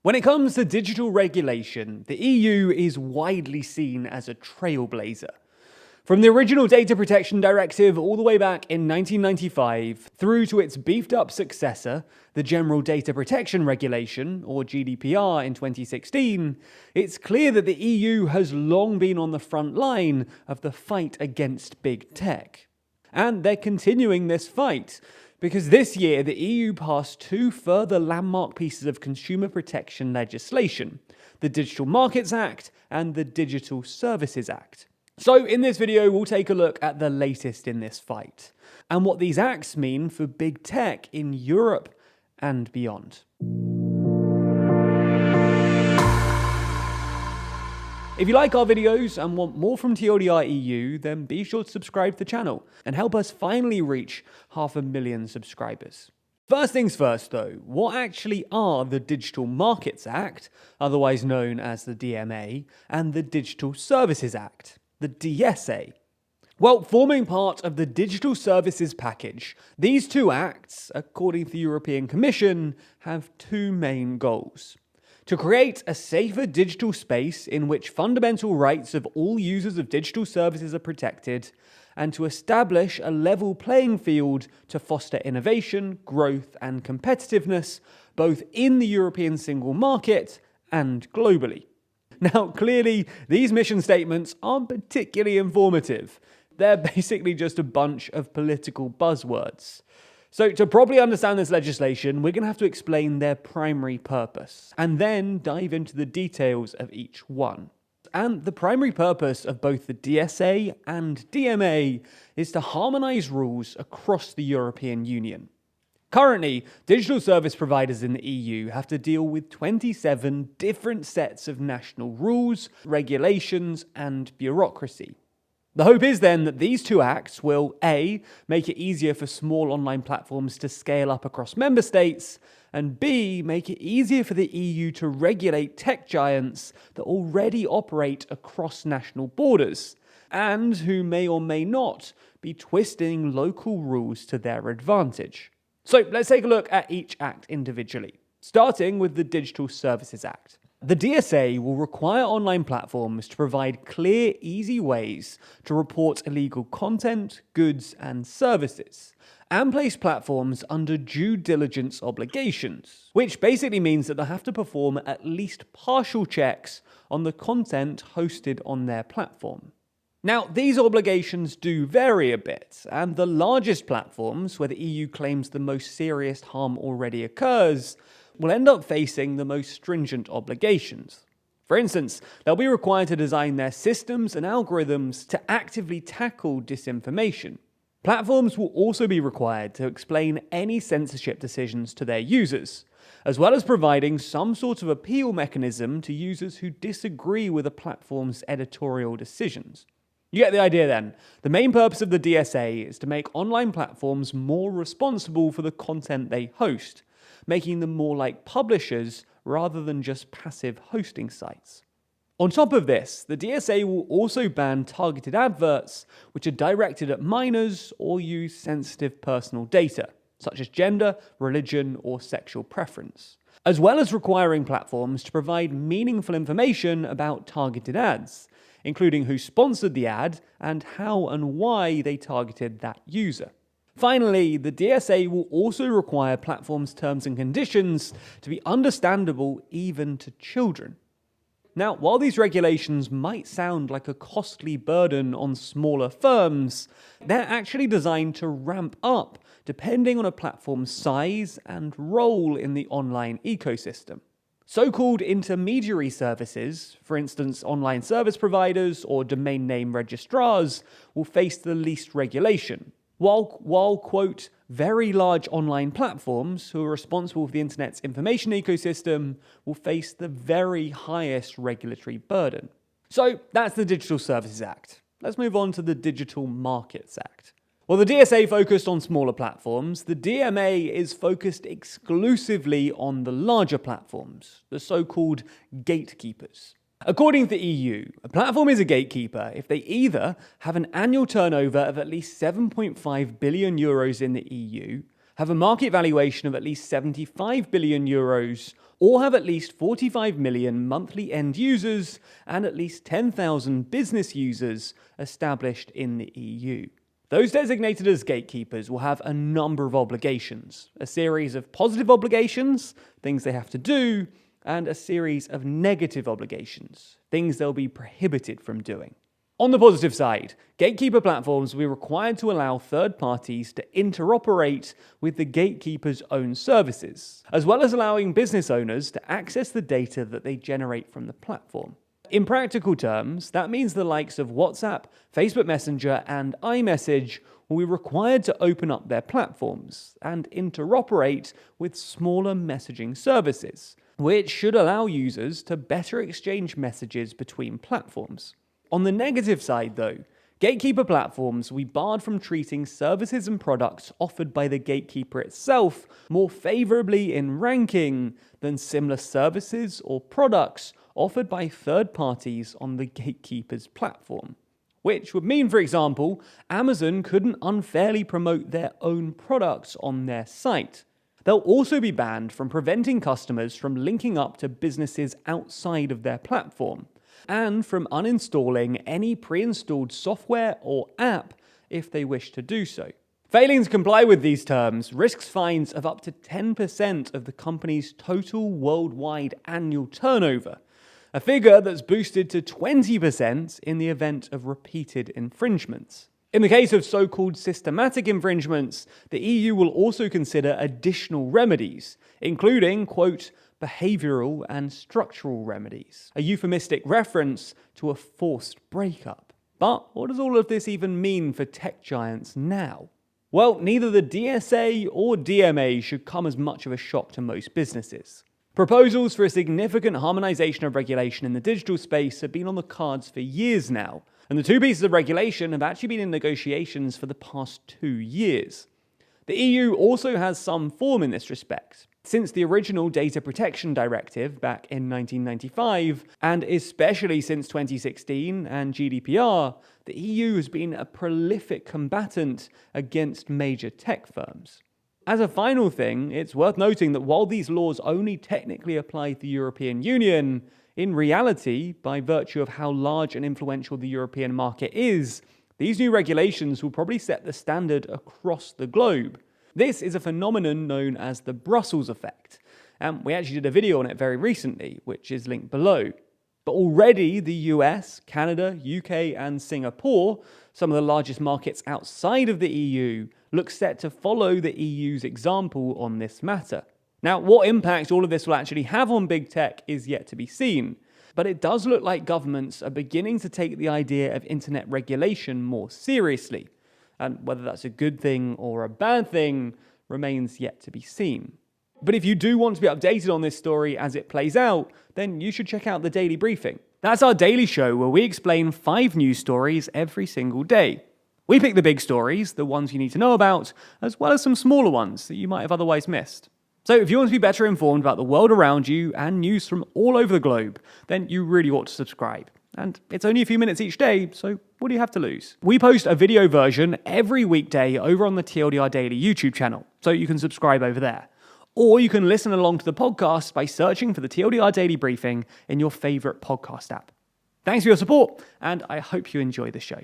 When it comes to digital regulation, the EU is widely seen as a trailblazer. From the original Data Protection Directive all the way back in 1995 through to its beefed up successor, the General Data Protection Regulation, or GDPR, in 2016, it's clear that the EU has long been on the front line of the fight against big tech. And they're continuing this fight, because this year the EU passed two further landmark pieces of consumer protection legislation, the Digital Markets Act and the Digital Services Act. So in this video, we'll take a look at the latest in this fight, and what these acts mean for big tech in Europe and beyond. If you like our videos and want more from TLDR EU, then be sure to subscribe to the channel and help us finally reach 500,000 subscribers. First things first though, what actually are the Digital Markets Act, otherwise known as the DMA, and the Digital Services Act, the DSA? Well, forming part of the Digital Services Package, these two acts, according to the European Commission, have two main goals: to create a safer digital space in which fundamental rights of all users of digital services are protected, and to establish a level playing field to foster innovation, growth, and competitiveness, both in the European single market and globally. Now, clearly, these mission statements aren't particularly informative. They're basically just a bunch of political buzzwords. So to properly understand this legislation, we're going to have to explain their primary purpose, and then dive into the details of each one. And the primary purpose of both the DSA and DMA is to harmonise rules across the European Union. Currently, digital service providers in the EU have to deal with 27 different sets of national rules, regulations, and bureaucracy. The hope is then that these two acts will A, make it easier for small online platforms to scale up across member states, and B, make it easier for the EU to regulate tech giants that already operate across national borders, and who may or may not be twisting local rules to their advantage. So let's take a look at each act individually, starting with the Digital Services Act. The DSA will require online platforms to provide clear, easy ways to report illegal content, goods, and services, and place platforms under due diligence obligations, which basically means that they'll have to perform at least partial checks on the content hosted on their platform. Now, these obligations do vary a bit, and the largest platforms, where the EU claims the most serious harm already occurs, will end up facing the most stringent obligations. For instance, they'll be required to design their systems and algorithms to actively tackle disinformation. Platforms will also be required to explain any censorship decisions to their users, as well as providing some sort of appeal mechanism to users who disagree with a platform's editorial decisions. You get the idea then. The main purpose of the DSA is to make online platforms more responsible for the content they host, making them more like publishers rather than just passive hosting sites. On top of this, the DSA will also ban targeted adverts which are directed at minors or use sensitive personal data, such as gender, religion, or sexual preference, as well as requiring platforms to provide meaningful information about targeted ads, including who sponsored the ad and how and why they targeted that user. Finally, the DSA will also require platforms' terms and conditions to be understandable even to children. Now, while these regulations might sound like a costly burden on smaller firms, they're actually designed to ramp up depending on a platform's size and role in the online ecosystem. So-called intermediary services, for instance online service providers or domain name registrars, will face the least regulation, while quote, very large online platforms who are responsible for the internet's information ecosystem will face the very highest regulatory burden. So that's the Digital Services Act. Let's move on to the Digital Markets Act. While the DSA focused on smaller platforms, the DMA is focused exclusively on the larger platforms, the so-called gatekeepers. According to the EU, a platform is a gatekeeper if they either have an annual turnover of at least 7.5 billion euros in the EU, have a market valuation of at least 75 billion euros, or have at least 45 million monthly end users and at least 10,000 business users established in the EU. Those designated as gatekeepers will have a number of obligations, a series of positive obligations, things they have to do, and a series of negative obligations, things they'll be prohibited from doing. On the positive side, gatekeeper platforms will be required to allow third parties to interoperate with the gatekeeper's own services, as well as allowing business owners to access the data that they generate from the platform. In practical terms, that means the likes of WhatsApp, Facebook Messenger, and iMessage will be required to open up their platforms and interoperate with smaller messaging services, which should allow users to better exchange messages between platforms. On the negative side, though, gatekeeper platforms will be barred from treating services and products offered by the gatekeeper itself more favorably in ranking than similar services or products offered by third parties on the gatekeeper's platform. Which would mean, for example, Amazon couldn't unfairly promote their own products on their site. They'll also be banned from preventing customers from linking up to businesses outside of their platform, and from uninstalling any pre-installed software or app if they wish to do so. Failing to comply with these terms risks fines of up to 10% of the company's total worldwide annual turnover, a figure that's boosted to 20% in the event of repeated infringements. In the case of so-called systematic infringements, the EU will also consider additional remedies, including, quote, behavioural and structural remedies, a euphemistic reference to a forced breakup. But what does all of this even mean for tech giants now? Well, neither the DSA or DMA should come as much of a shock to most businesses. Proposals for a significant harmonisation of regulation in the digital space have been on the cards for years now, and the two pieces of regulation have actually been in negotiations for the past 2 years. The EU also has some form in this respect. Since the original Data Protection Directive back in 1995, and especially since 2016 and GDPR, the EU has been a prolific combatant against major tech firms. As a final thing, it's worth noting that while these laws only technically apply to the European Union, in reality, by virtue of how large and influential the European market is, these new regulations will probably set the standard across the globe. This is a phenomenon known as the Brussels effect, and we actually did a video on it very recently, which is linked below. But already the US, Canada, UK, and Singapore, some of the largest markets outside of the EU, look set to follow the EU's example on this matter. Now, what impact all of this will actually have on big tech is yet to be seen, but it does look like governments are beginning to take the idea of internet regulation more seriously, and whether that's a good thing or a bad thing remains yet to be seen. But if you do want to be updated on this story as it plays out, then you should check out the Daily Briefing. That's our daily show where we explain 5 news stories every single day. We pick the big stories, the ones you need to know about, as well as some smaller ones that you might have otherwise missed. So if you want to be better informed about the world around you and news from all over the globe, then you really ought to subscribe. And it's only a few minutes each day, so what do you have to lose? We post a video version every weekday over on the TLDR Daily YouTube channel, so you can subscribe over there. Or you can listen along to the podcast by searching for the TLDR Daily Briefing in your favourite podcast app. Thanks for your support, and I hope you enjoy the show.